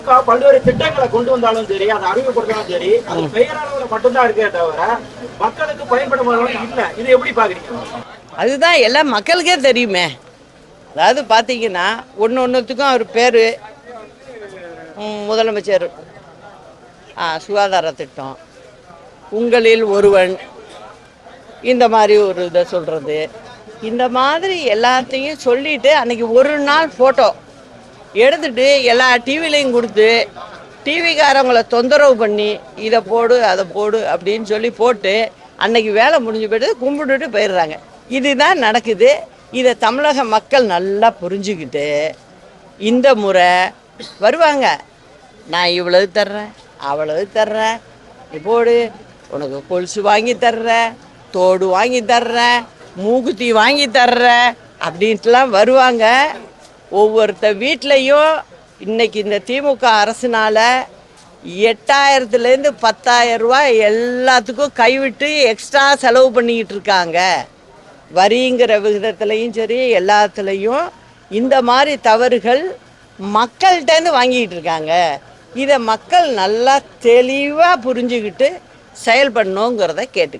திமுக பல்வேறு திட்டங்களை கொண்டு வந்தாலும் சரி, அதை அறிமுகப்படுத்தாலும் சரி, அது பெயரளவுல மட்டும்தான் இருக்கே தவிர மக்களுக்கு பயன்படும் இல்ல. இது எப்படி பாக்குறீங்க? அதுதான் எல்லாம் மக்களுக்கே தெரியுமே. அதாவது பார்த்தீங்கன்னா ஒன்றுத்துக்கும் அவர் பேர் முதலமைச்சர், சுகாதார திட்டம், உங்களில் ஒருவன், இந்த மாதிரி ஒரு இதை சொல்கிறது, இந்த மாதிரி எல்லாத்தையும் சொல்லிட்டு அன்றைக்கி ஒரு நாள் ஃபோட்டோ எடுத்துட்டு எல்லா டிவிலையும் கொடுத்து டிவிக்காரவங்களை தொந்தரவு பண்ணி இதை போடு அதை போடு அப்படின்னு சொல்லி போட்டு அன்னைக்கு வேலை முடிஞ்சு போய்ட்டு கும்பிட்டுட்டு போயிடுறாங்க. இதுதான் நடக்குது. இதை தமிழக மக்கள் நல்லா புரிஞ்சுக்கிட்டு இந்த முறை வருவாங்க. நான் இவ்வளவு தர்றேன், அவ்வளவு தர்றேன், போடு, உனக்கு கொலுசு வாங்கி தர்றேன், தோடு வாங்கி தர்றேன், மூக்குத்தி வாங்கி தர்றேன் அப்படின்ட்டுலாம் வருவாங்க. ஒவ்வொருத்த வீட்லேயும் இன்றைக்கி இந்த திமுக அரசுனால 8000லேருந்து 10,000 ரூபாய் எல்லாத்துக்கும் கைவிட்டு எக்ஸ்ட்ரா செலவு பண்ணிக்கிட்டு இருக்காங்க. வரிங்கிற விகிதத்துலேயும் சரி, எல்லாத்துலேயும் இந்த மாதிரி தவறுகள் மக்கள்கிட்டேருந்து வாங்கிக்கிட்டு இருக்காங்க. இதை மக்கள் நல்லா தெளிவாக புரிஞ்சுக்கிட்டு செயல்படணுங்கிறத கேட்டுக்கிறேன்.